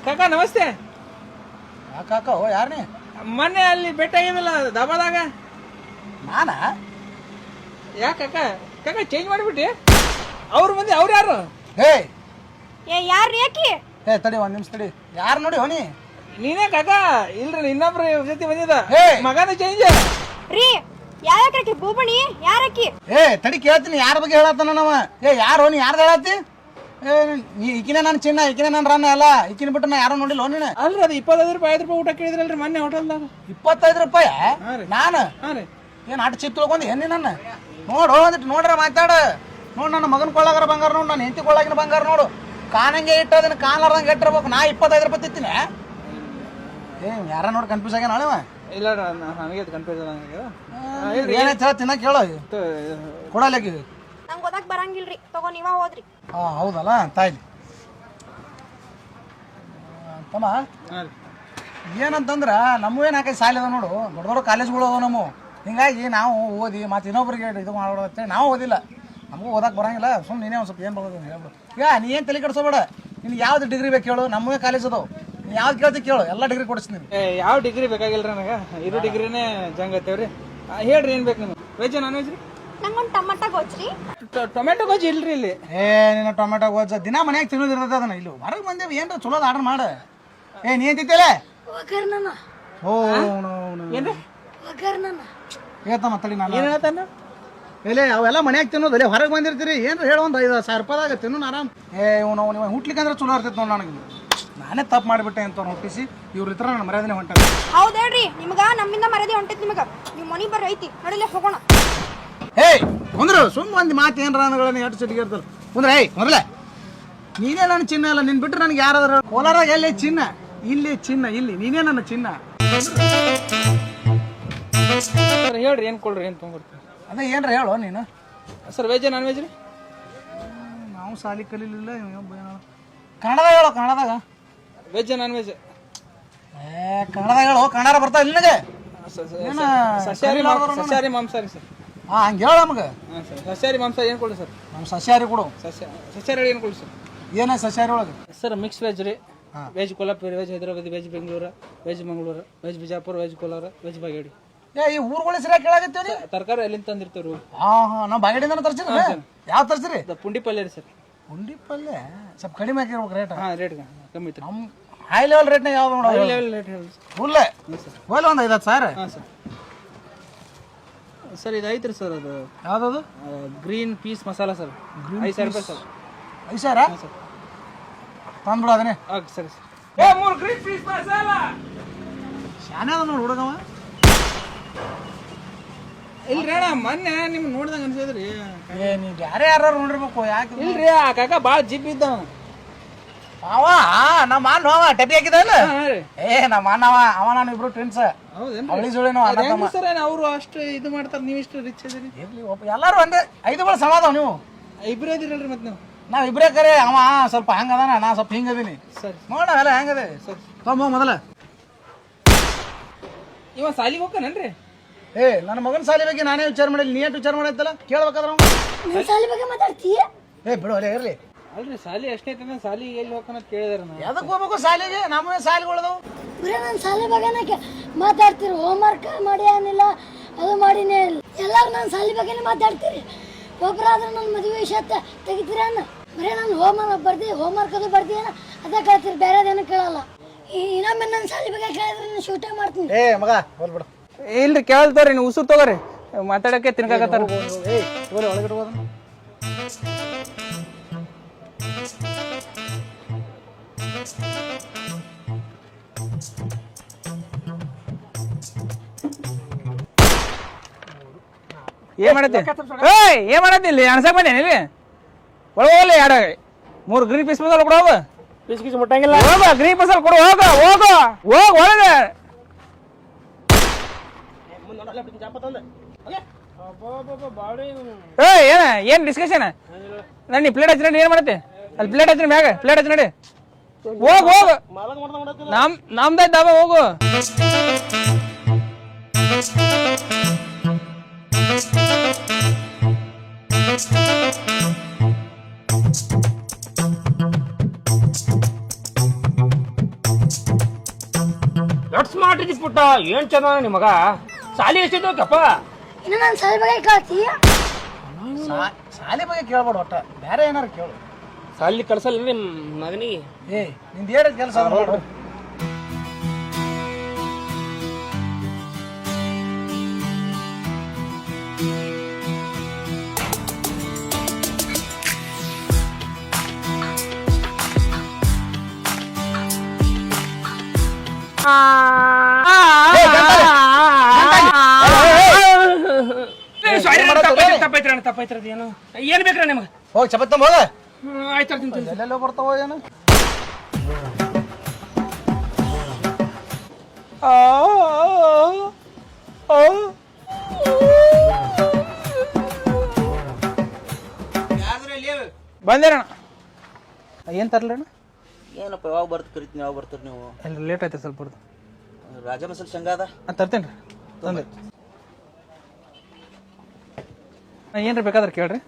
ಕಾಕ ನಮಸ್ತೆ. ಕಾಕ ಓ ಯಾರನೇ ಮೊನ್ನೆ ಅಲ್ಲಿ ಭೇಟಿ ಆಗಿದ್ವಲ್ಲ ದಾಬಾದಾಗ. ನಾನ ಯಾಕ ಕಾಕ ಕಾಕ ಚೇಂಜ್ ಮಾಡಿಬಿಟ್ಟಿ? ಅವ್ರ ಮಂದಿ ಅವ್ರು ಯಾರು? ಹೇ ಯಾರು ಯಾಕಿ? ಹೇ ತಡಿ ಒಂದ್ ನಿಮಿಷ ತಡಿ. ಯಾರು ನೋಡಿ ಹೋನಿ? ನೀನೇ ಕಾಕ? ಇಲ್ರಿ ಇನ್ನೊಬ್ರು ಜೊತೆ ಬಂದಿದ ಹೇ ಮಗನ ಚೇಂಜ್ ರೀ ಯಾರಕ್ಕೆ ಭೂಮಣಿ ಯಾರಕ್ಕಿ? ಏ ತಡಿ ಕೇಳ್ತೀನಿ ಯಾರ ಬಗ್ಗೆ ಹೇಳತ್ತಾನ ನಾವ. ಏ ಯಾರು ಹೋನಿ? ಯಾರ್ದು ಹೇಳತ್ತಿ? ಏ ಈಕಿನ ನನ್ನ ಚಿನ್ನ ಈಕಿನ ನನ್ನ ರನ್ನ ಅಲ್ಲ. ಈಕಿನ ಬಿಟ್ಟು ನಾ ಯಾರು ನೋಡಿಲ್ಲ ನೀನು. ಅಲ್ರಿ ಅದು 25 ರೂಪಾಯಿ 5 ರೂಪಾಯಿ ಊಟ ಕೇಳಿದ್ರಲ್ರಿ ಮೊನ್ನೆ ಹೋಟೆಲ್ದಾಗ. 25 ರೂಪಾಯಿ ರೀ. ನಾನು ಹಾಂ ರೀ. ಏನು ಅಟ್ಟು ಚಿಪ್ ತಿಳ್ಕೊಂಡಿ ಹೆಣ್ಣಿ ನನ್ನ ನೋಡು ಅಂದಿಟ್ಟು ನೋಡ್ರ ಮಾತಾಡ ನೋಡು. ನನ್ನ ಮಗನ ಕೊಳ್ಳಾಗರ ಬಂಗಾರ ನೋಡು, ನನ್ನ ಹೆಂಡತಿ ಕೊಳ್ಳಾಗಿನ ಬಂಗಾರ ನೋಡು. ಕಾಣಂಗೆ ಇಟ್ಟು ಅದನ್ನ ಕಾಲಾರ್ದಂಗೆ ಇಟ್ಟಿರ್ಬೇಕು. ನಾ 25 ರೂಪಾಯಿ ತಿತ್ತೀನಿ. ಏ ಯಾರ ನೋಡಿ ಕನ್ಫ್ಯೂಸ್ ಆಗ್ಯಾನ ನಾಳೆವ? ಇಲ್ಲ ನನಗೆ ಕನ್ಫ್ಯೂಸ್ ಏನಾಯ್ತು ತಿನ್ನಕ್ಕೆ ಹೇಳೋ ಕೊಡಲೇಕಿ. ನಂಗೆ ಓದಕ್ ಬರಂಗಿಲ್ರಿ, ತಗೋ ನೀವ ಹೋದ್ರಿ. ಹೌದಲ್ಲ ತಾಯ್ಲಿ ತಮ್ಮ. ಏನಂತಂದ್ರ ನಮ್ಮವೇನು ನಾಲ್ಕೈದು ಸಾಲ ಅದ ನೋಡು, ದೊಡ್ಡ ದೊಡ್ಡ ಕಾಲೇಜ್ಗಳು ಅದಾವ ನಮ್ಮ. ಹಿಂಗಾಗಿ ನಾವು ಓದಿ ಮತ್ತು ಇನ್ನೊಬ್ರಿಗೆ ಇದು ಮಾಡೋದಂತೇಳಿ ನಾವು ಓದಿಲ್ಲ. ನಮಗೂ ಓದಕ್ಕೆ ಬರಂಗಿಲ್ಲ. ಸುಮ್ಮನೆ ನೀನೇ ಒಂದು ಸ್ವಲ್ಪ ಏನು ಬರೋದು ಹೇಳ್ಬೋದು. ಈಗ ನೀ ಏನು ತಲೆ ಕೆಡಿಸೋಬೇಡ. ನಿನ್ಗೆ ಯಾವ್ದು ಡಿಗ್ರಿ ಬೇಕು ಹೇಳು, ನಮ್ಮವೇ ಕಾಲೇಜ್ ಅದಾವು. ನೀ ಯಾವ್ದು ಕೇಳ್ತಿ ಕೇಳು, ಎಲ್ಲ ಡಿಗ್ರಿ ಕೊಡಿಸ್ತೀನಿ. ಯಾವ ಡಿಗ್ರಿ ಬೇಕಾಗಿಲ್ರಿ ನನಗೆ, ಇರೋ ಡಿಗ್ರಿನೇ ಜಂಗ್ ಐತೇವ್ರಿ. ಹೇಳ್ರಿ ಏನು ಬೇಕು ನಿಮ್ಗೆ? ವೆಜ್ ನಾನ್ ವೆಜ್ ರೀ? ನಂಗೊಂದು ಟಮಾಟ ಗೊಜ್ರಿ. ಟೊಮೆಟೊ ಗೊಜ್ಜು ಇಲ್ರಿ ಇಲ್ಲಿ. ನಿನ್ನ ಟೊಮೆಟೊ ಗೊಜ್ಜ ದಿನ ಮನ್ಯಾಗ ತಿನ್ನೋದಿರ್ತದೆ ಅದನ್ನ. ಇಲ್ಲಿ ಹೊರಗೆ ಬಂದೇವಿ ಏನ್ರ ಚಲೋದು ಆರ್ಡರ್ ಮಾಡು. ನೀ ಅಂತಿತ್ತೇಲೆ ಓ ಏನ್ರಿ ಹೇಳ್ತಮ್ಮ ತಡಿ. ನಾನು ಏನು ಹೇಳ್ತಾನ? ಎಲೆ ಅವೆಲ್ಲ ಮನ್ಯಾಗ ತಿನ್ನೋದು. ಅಲ್ಲೇ ಹೊರಗೆ ಬಂದಿರ್ತೀರಿ ಏನ್ರ ಹೇಳೋ ಒಂದು 5,000 ರೂಪಾಯಿದಾಗ ತಿನ್ನೋಣ ಆರಾಮ್. ನೀವು ಹುಟ್ಲಿಕ್ಕೆ ಅಂದ್ರೆ ಚಲೋ ಇರ್ತೈತೆ ನೋಡಿ. ನನಗೆ ನಾನೇ ತಪ್ಪು ಮಾಡಿಬಿಟ್ಟೆ ಅಂತ ಹುಟ್ಟಿಸಿ ಇವ್ರ ಇತರ ನನ್ನ ಮರ್ಯಾದನೆ ಹೊಂಟ. ಹೌದ್ ಹೇಳ್ರಿ, ನಿಮ್ಗ ನಮ್ಮಿಂದ ಮರ್ಯಾದೆ ಹೊಂಟೈತಿ. ನಿಮಗ ನೀವು ಮನಿ ಬರ್ರಿ ಐತಿ ನಡಿಲೆ ಹೋಗೋಣ. ಏಯ್ ಕುಂದ್ರು ಸುಮ್ಮ ಒಂದು ಮಾತು ಏನ್ರ ಅನ್ನಗಳನ್ನ ಎಷ್ಟು ಸಿಟಿಗೆ ಇರ್ತಲ್ಲ ಕುಂದ್ರೆ. ಏಯ್ ಮೊದಲೇ ನೀನೇ ನನ್ನ ಚಿನ್ನ ಅಲ್ಲ. ನಿನ್ ಬಿಟ್ಟರೆ ನನಗೆ ಯಾರಾದ್ರೂ ಕೋಲಾರಾಗ ಎಲ್ಲಿ ಚಿನ್ನ? ಇಲ್ಲಿ ಚಿನ್ನ, ಇಲ್ಲಿ ನೀನೇ ನನ್ನ ಚಿನ್ನ. ಸರ್ ಹೇಳ್ರಿ ಏನು ಕೊಡ್ರಿ, ಏನು ತೊಗೊಂಡ್ರಿ? ಅದೇ ಏನ್ರ ಹೇಳೋ ನೀನು. ಸರ್ ವೆಜ್ ನಾನ್ ವೆಜ್ ರೀ? ನಾವು ಸಾಲಿ ಕಲೀಲಿಲ್ಲ. ಕನ್ನಡದಾಗ ಹೇಳೋ, ಕನ್ನಡದಾಗ. Veg non veg? ಕನ್ನಡದಾಗ ಹೇಳೋ, ಕನ್ನಡ ಬರ್ತಾವ ಇಲ್ಲಿ ನನಗೆ. ಸಸ್ಯಾಹಾರಿ ಮಾಂಸಾಹಾರಿ ಸರ್? ಹಂಗೆ ಹೇಳ ನಮಗೆ. ಹಾಂ ಸರ್ ಸಸ್ಯಾಹಾರಿ ಮಾಂಸಾಹಾರಿ ಏನು ಕೊಡಿ ಸರ್? ನಮ್ಮ ಸಸ್ಯಾಹಾರಿ ಕೊಡು. ಸಸ್ಯಾಹಾರಿ ಏನು ಕೊಡಿ ಸರ್? ಏನ ಸಸ್ಯಾಹಾರಿ ಒಳಗೆ? ಸರ್ ಮಿಕ್ಸ್ ವೆಜ್ ರೀ. Veg Kolhapuri, veg Hyderabadi, veg Bengaluru, veg Mangaluru, veg Bijapur, veg Kolar, veg ಬಾಗೇಡಿ. ಈ ಊರುಗಳ ಸರಿಯಾಗಿ ಕೇಳಾಗತ್ತೀವಿ. ತರಕಾರಿ ಎಲ್ಲಿಂದ ತಂದಿರ್ತೀವಿ? ನಾವು ಬಾಗೇಡಿಂದ ತರ್ಸಿರಿ. ಯಾವ ತರ್ಸಿರಿ? ಪುಂಡಿ ಪಲ್ಯ ರೀ ಸರ್. ಪುಂಡಿ ಪಲ್ಯ ಸ್ವಲ್ಪ ಕಡಿಮೆ ಹಾಕಿರ್ಬೇಕು ರೇಟ್. ಹಾಂ ರೇಟ್ ಕಮ್ಮಿ ಐತೆ. ನಮ್ಮ ಹೈ ಲೆವೆಲ್ ರೇಟ್ನಾಗ ಯಾವ್ದು ನೋಡೋ? ಹೈ ಲೆವೆಲ್ ರೇಟ್ ಹೇಳಿ ಫುಲ್ ಹೋಲ್ ಒಂದು 5,000. ಹಾಂ ಸರ್. ಸರ್ ಇದು ಐತ್ರಿ ಸರ್. ಅದು ಯಾವ್ದದು? Green piece masala sir. 5,000 ರೂಪಾಯಿ ಸರ್. 5,000 ಹಾಂ ಸರ್. ತಂದ್ಬಿಡು ಅದನ್ನೇ. ಓಕೆ ಸರಿ ಸರ್. 3 green piece masala. ಶಾನೆ ಅದ ನೋಡಿ ಹುಡುಗವ. ಇಲ್ರಿ ಅಣ್ಣ ಮೊನ್ನೆ ನಿಮ್ಗೆ ನೋಡ್ದಂಗೆ ಅನ್ಸಿದ್ರಿ. ನೀವು ಯಾರು ನೋಡಿರ್ಬೇಕು. ಯಾಕೆ ಇಲ್ರಿ ಆ ಕಾಕ ಭಾಳ ಜಿಪ್ ಇದ್ದವ. ಅವ ನಮ್ಮ ಅಣ್ಣ ಅವ ಟೆಪಿ ಹಾಕಿದಲ್ಲ. ಹಾಂ ರೀ. ನಮ್ಮ ಅಣ್ಣವ ಅವ ನಾನು ಇಬ್ರು ಟ್ವಿನ್ಸ್. ಹೌದೇನು? ಅವಳಿ ಜೋಳಿನೋ ಅಣ್ಣ ತಮ್ಮ. ಸರ್ ಅವರು ಅಷ್ಟು ಇದು ಮಾಡ್ತಾರೆ, ನೀವು ಇಷ್ಟು ರಿಚ್ ಇದೀರಿ. ಇರ್ಲಿ ಎಲ್ಲರೂ ಒಂದೇ 5 ಸಮಾದವ್ ನೀವು. ಇಬ್ಬರೇ ಇದೀರಲ್ರಿ ಮತ್ತೆ ನೀವು? ನಾವು ಇಬ್ಬರೇ ಕರೆ. ಅವ ಸ್ವಲ್ಪ ಹಂಗದಾನ, ನಾ ಸ್ವಲ್ಪ ಹಿಂಗದೀನಿ. ಸರಿ ನೋಡ ಎಲ್ಲ ಹೆಂಗದೆ ಸರಿ. ತೊಂಬ ಮೊದಲ. ಇವ ಸಾಲಿಗೆ ಹೋಗ್ತಾನೇನ್ರಿ? ನನ್ನ ಮಗನ ಸಾಲಿ ಬಗ್ಗೆ ನಾನೇ ವಿಚಾರ ಮಾಡಿಲ್ಲ. ನೀ ಎಷ್ಟು ವಿಚಾರ ಮಾಡೈತಲ್ಲ ಕೇಳ್ಬೇಕಾದ್ರೆ ಸಾಲಿ ಬಗ್ಗೆ ಮಾತಾಡ್ತೀಯ? ಬಿಡು ಅಲ್ಲೇ ಇರ್ಲಿ. ಅಲ್ರಿ ಸಾಲಿ ಅಷ್ಟೇ ಐತೆ, ಸಾಲಿ ಎಲ್ಲಿ ಹೋಗ್ತಾನ ಕೇಳಿದಾರೆ. ಎದಕ್ಕೆ ಹೋಗ್ಬೇಕು ಸಾಲಿಗೆ? ನಮ್ಮವೇ ಸಾಲಿಗಳದವು. ಬರೀ ನಾನು ಸಾಲಿ ಬಗ್ಗೆ ಮಾತಾಡ್ತೀರಿ. ಹೋಮ್ವರ್ಕ್ ಮಾಡಿ ಏನಿಲ್ಲ, ಅದು ಮಾಡಿನೇ ಇಲ್ಲ. ಎಲ್ಲರೂ ನಾನು ಸಾಲಿ ಬಗ್ಗೆನೇ ಮಾತಾಡ್ತೀರಿ. ಒಬ್ಬರಾದ್ರೆ ನನ್ನ ಮದುವೆ ವಿಷಯ ತೆಗಿತೀರ ಅನ್ನ. ಬರೀ ನಾನು ಹೋಮ್ವರ್ಕ್ ಅದು ಬರ್ತೀನ ಅದೇ ಕೇಳ್ತೀರಿ, ಬೇರೆದೇನು ಕೇಳಲ್ಲ. ಇನ್ನೊಮ್ಮೆ ನನ್ನ ಸಾಲಿ ಬಗ್ಗೆ ಕೇಳಿದ್ರೆ ನಾನು ಶೂಟೇ ಮಾಡ್ತೀನಿ. ಮಗ ಹೋಲ್ಬಿಡು. ಇಲ್ರಿ ಕೇಳ್ತಾವ್ರಿ, ನೀವು ಉಸುರು ತಗೋರಿ, ಮಾತಾಡಕ್ಕೆ ತಿನ್ಕಾಕತ್ತಾರ. ಒಳಗಡೆ ಹೋದ ಏನ್ ಮಾಡತ್ತಿ? ಏನ್ ಮಾಡತ್ತಿ? ಇಲ್ಲಿ ಅಣಸಕ್ ಬಂದೇನಿ. ಇಲ್ಲಿ ಒಳಗೆ ಹೋಗ್ಲಿ. 3 ಗ್ರೀನ್ ಪೀಸ್ ಮಸಾಲ ಕೊಡು. ಹೋಗ ಪೀಸ್ ಗೀಸ್ ಮುಟ್ಟಂಗಿಲ್ಲ. ಹೋಗ ಗ್ರೀನ್ ಮಸಾಲ ಕೊಡು. ಹೋಗ ಒಳಗೆ. ಏನ್ ಡಿಸ್ಕಷನ್? ನಾನು ಪ್ಲೇಟ್ ಹಚ್ಚಿ ನಡಿ. ಏನ್ ಮಾಡತ್ತೆ? ಅಲ್ಲಿ ಪ್ಲೇಟ್ ಹಚ್ಚಿ ಮ್ಯಾಗ ಪ್ಲೇಟ್ ಹಚ್ಚಿ ನಡಿ. ಹೋಗ ನಮ್ದಾಯ್ತು ದಾಬಾ. ಹೋಗು. ದಟ್ ಸ್ಮಾರ್ಟ್ ಇದಿ ಪುಟ್ಟ ಏನ್ ಚಂದ ನಿಮಗ ಸಾಲಿ ಎಷ್ಟಿದ್ದೋಕಪ್ಪ ಇನ್ನು ನಾನು ಸಾಲಿ ಬಗ್ಗೆ ಕೇಳ್ತಿ ಶಾಲೆ ಬಗ್ಗೆ ಕೇಳ್ಬೇಡ ಒಟ್ಟ ಬೇರೆ ಏನಾರು ಕೇಳು. ಸಾಲಿ ಕಳ್ಸಲ್ಲ ನಿಮ್ ಮಗನಿಗೆ ಏ ನಿಂದು ಹೇಳಿದ ಕೆಲಸ ನೋಡ್ರಿ. ತಪ್ಪೈತ್ರ ಏನು ಏನ್ ಬೇಕ್ರ ನಿಮ್ಗೆ ಹೋಗಿ ಚಪತ್ ತುಂಬ ಹೋಗ. ಆಯ್ತು ತಿಂತೀನಿ ಎಲ್ಲೆಲ್ಲೋ ಬರ್ತಾವ ಏನು. ಬಂದೇರಣ್ಣ ಏನು ತರಲಣ್ಣ? ಏನಪ್ಪ ಯಾವಾಗ ಬರ್ತ ಕರಿತೀನಿ ಯಾವಾಗ ಬರ್ತೀರಿ ನೀವು? ಎಲ್ಲ ಲೇಟ್ ಆಯ್ತು ಸ್ವಲ್ಪ ಬರ್ದು ರಾಜ ಮಸಾಲೆ ಶೇಂಗಾ ಅದ ತರ್ತೇನೆ ರೀ ತಂದೆ. ಏನ್ರಿ ಬೇಕಾದ್ರೆ ಕೇಳ್ರಿ.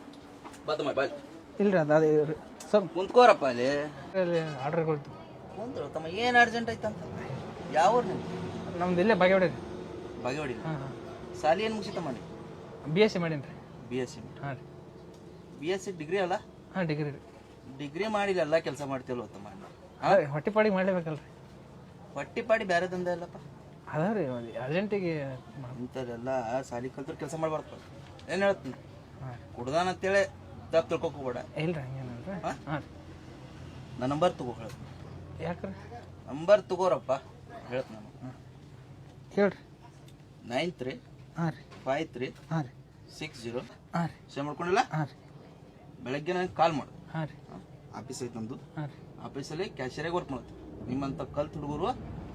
ಬತ್ತಮ್ಮ ಬಾಯ್ ಇಲ್ರಿ ಅದೇ ಸ್ವಲ್ಪ ಕುಂತ್ಕೋರಪ್ಪ ಅಲ್ಲಿ ಆರ್ಡ್ರ್ಗಳು ಕುಂದ್ರು ತಮ್ಮ ಏನು ಅರ್ಜೆಂಟ್ ಐತಂತ. ಯಾವ ಊರು ನಿಮ್ಗೆ? ನಮ್ದು ಇಲ್ಲೇ ಬಾಗೇವಾಡಿ ರೀ. ಬಾಗೇವಾಡಿ. ಹಾಂ ಹಾಂ ಸಾಲಿ ಏನು ಮುಗಿಸಿತ ಮಾಡಿ? BSc ಮಾಡೀನಿ ರೀ. BSc. ಹಾಂ ರೀ. BSc ಡಿಗ್ರಿ ಅಲ್ಲ? ಹಾಂ ಡಿಗ್ರಿ ರೀ. ಡಿಗ್ರಿ ಮಾಡಿಲ್ಲ ಎಲ್ಲ ಕೆಲಸ ಮಾಡ್ತೀವಲ್ಲ ತಮ್ಮ. ಹೊಟ್ಟೆ ಪಾಡಿಗೆ ಮಾಡ್ಲೇಬೇಕಲ್ರಿ. ಹೊಟ್ಟಿ ಪಾಡಿ ಬೇರೆ ದಂಧ ಇಲ್ಲಪ್ಪ. ಅದ ರೀ ಅರ್ಜೆಂಟಿಗೆ ಇಂಥದ್ದೆಲ್ಲ ಸಾಲಿ ಕಲ್ತ್ರ ಕೆಲಸ ಮಾಡ್ಬಾರ್ದು. ಏನು ಹೇಳ್ತೀನಿ ಕುಡ್ದಾನ ಅಂತೇಳಿ ತಪ್ಪು ತಿಳ್ಕೊಕ್ ಹೋಗ್ಬೇಡ. ಇಲ್ರಿ ಹಂಗೇನಲ್ರಿ. ಹಾಂ ರೀ. ನನ್ನ ನಂಬರ್ ತಗೋ ಹೇಳ. ಯಾಕ್ರಿ? ನಂಬರ್ ತಗೋರಪ್ಪ ಹೇಳ್ತ ನಾನು. ಹೇಳ್ರಿ. 93 ಹಾಂ ರೀ 53 ಹಾಂ ರೀ 60. ಹಾಂ ರೀ ಸೇವ್ ಮಾಡ್ಕೊಂಡಿಲ್ಲ? ಹಾಂ ರೀ. ಬೆಳಗ್ಗೆ ನನಗೆ ಕಾಲ್ ಮಾಡು. ಹಾಂ ರೀ ಆಫೀಸ್ ಐತೆ ನಮ್ಮದು. ಹಾಂ ರೀ. ಆಫೀಸಲ್ಲಿ ಕ್ಯಾಶಿಯರಾಗಿ ವರ್ಕ್ ಮಾಡುತ್ತೆ. ನಿಮ್ಮಂಥ ಕಲ್ತು ಹುಡುಗರು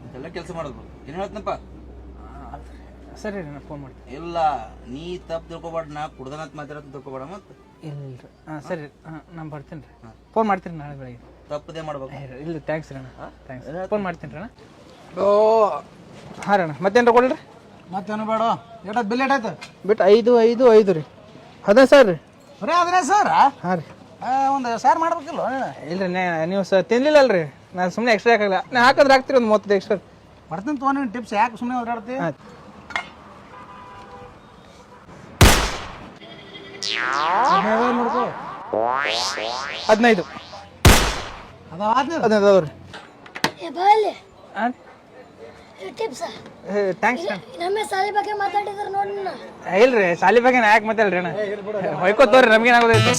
ಇದೆಲ್ಲ ಕೆಲಸ ಮಾಡೋದು. ಏನು ಹೇಳ್ತನಪ್ಪ? ಸರಿ ರೀ ನಾನು ಫೋನ್ ಮಾಡ್ತೀನಿ. ಇಲ್ಲ ನೀ ತಪ್ಪು ತಿಳ್ಕೊಬೇಡ. ನಾ ಕುಡ್ದನಂತ ಮಾತಾಡೋದು ತಿಳ್ಕೊಬೇಡ. ಮತ್ತೆ ಇಲ್ರಿ ಹಾಂ ಸರಿ ಹಾಂ ನಾನು ಬರ್ತೀನಿ ರೀ. ಫೋನ್ ಮಾಡ್ತೀನಿ ನಾಳೆ ಬೆಳಗ್ಗೆ. ತಪ್ಪದೇ ಮಾಡ್ಬೇಕು. ಇಲ್ಲ ಥ್ಯಾಂಕ್ಸ್ ರೀ ಅಣ್ಣ. ಥ್ಯಾಂಕ್ಸ್. ಫೋನ್ ಮಾಡ್ತೀನಿ ರೀ ಅಣ್ಣ. ಹಾಂ ರೀ ಅಣ್ಣ ಮತ್ತೇನು ಕೊಡ್ರಿ? ಮತ್ತೇನು ಬೇಡ. ಏಟಾಯ್ತು ಬಿಲ್ ಏಟಾಯ್ತು? ಬಿಟ್ಟು 5 ರೀ 15 ಸಾವಿರ ರೀ. ಬರೀ 15,000? ಹಾಂ ರೀ. ಒಂದು ಸಾರು ಮಾಡ್ಬೇಕಿಲ್ಲ? ಇಲ್ರಿ ನೀವು ತಿನ್ಲಿಲ್ಲ ಅಲ್ರಿ. ನಾನು ಸುಮ್ಮನೆ ಎಕ್ಸ್ಟ್ರಾ ಹಾಕಲ್ಲ. ನಾ ಹಾಕಿದ್ರೆ ಹಾಕ್ತೀರಿ ಒಂದು 30 ಎಕ್ಸ್ಟ್ರಾ. ಬರ್ತೀನಿ ತಗೋ. ನೀನು ಟಿಪ್ಸ್ ಯಾಕೆ ಸುಮ್ಮನೆ ಓಡಾಡ್ತಿ? ಆಯ್ತು. ನೋಡ್ಕೋ 15 ಅದಾದ ಅದಾವ್ರಿ. ಏ ಬಾಯಲ್ಲಿ ಹಾಂ ಟಿಪ್ಸ ಥ್ಯಾಂಕ್ಸ್ ನಮ್ಮ ಸಾಲಿ ಬಗ್ಗೆ ಮಾತಾಡಿದ್ರೆ ನೋಡಿ ನಾನು. ಇಲ್ರಿ ಸಾಲಿ ಬಗ್ಗೆ ನಾ ಯಾಕೆ ಮಾತಾಡ್ರಿ ಅಣ್ಣ? ಹೊಯ್ಕೋತವ್ರಿ ನಮ್ಗೇನಾಗೋದೈತಿ.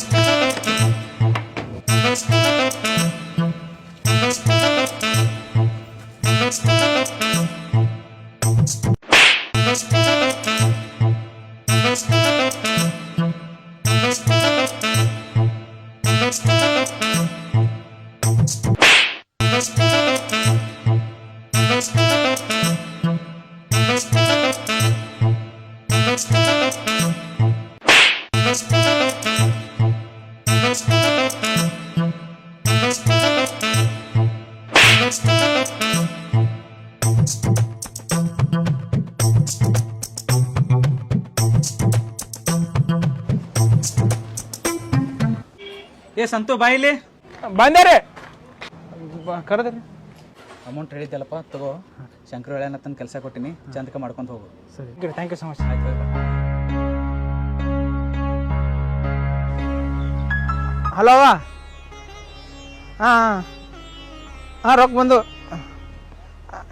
ಏ ಸಂತು ಬಾಯಿಲಿ ಬಂದೇರಿ ಕರೆದ್ರಿ. ಅಮೌಂಟ್ ಹೇಳಿದ್ದಲ್ಲಪ್ಪ ತಗೋ. ಶಂಕರ ಹೇಳನ ತನ್ನ ಕೆಲಸ ಕೊಟ್ಟಿನಿ. ಚಂದಕ ಮಾಡ್ಕೊಂತ ಹೋಗು. ಸರಿ ಥ್ಯಾಂಕ್ ಯು ಸೊ ಮಚ್. ಆಯ್ತು. ಹಲೋ ಹಾಂ ಹಾಂ ಹಾಂ ರೊಕ್ಕ ಬಂದು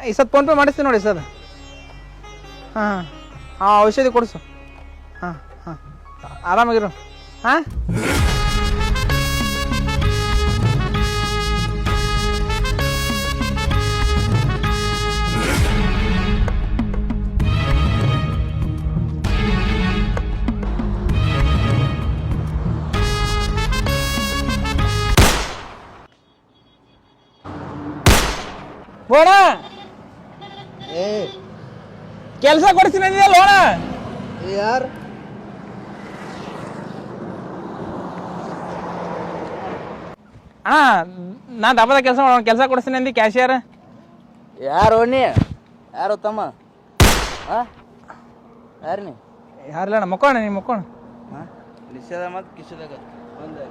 ಈ ಸತ್ ಫೋನ್ಪೇ ಮಾಡಿಸ್ತೀನಿ ನೋಡಿ ಸರ್. ಹಾಂ ಹಾಂ ಔಷಧಿ ಕೊಡಿಸು. ಹಾಂ ಹಾಂ ಆರಾಮಾಗಿರು. ಹಾಂ ಬೋಣ ಕೆಲಸ ಕೊಡಿಸ್ತೀನಿ ಅಂದಿದ್ದಲ್ಲ ಹೋಣ. ಯಾರು? ಹಾಂ ನಾನು ದಬ್ಬದ ಕೆಲಸ ಮಾಡೋಣ. ಕೆಲಸ ಕೊಡಿಸ್ತೀನಿ ಅಂದು ಕ್ಯಾಶಿಯರ್. ಯಾರು ನೀ? ಯಾರು ತಮ್ಮ? ಯಾರು ನೀ? ಯಾರಿಲ್ಲ ಮಕ್ಕೋಣ. ನೀವು ಮಕ್ಕೋಣ. ಲಿಸದ ಮತ್ತು ಕಿಶದಾಗ ಒಂದು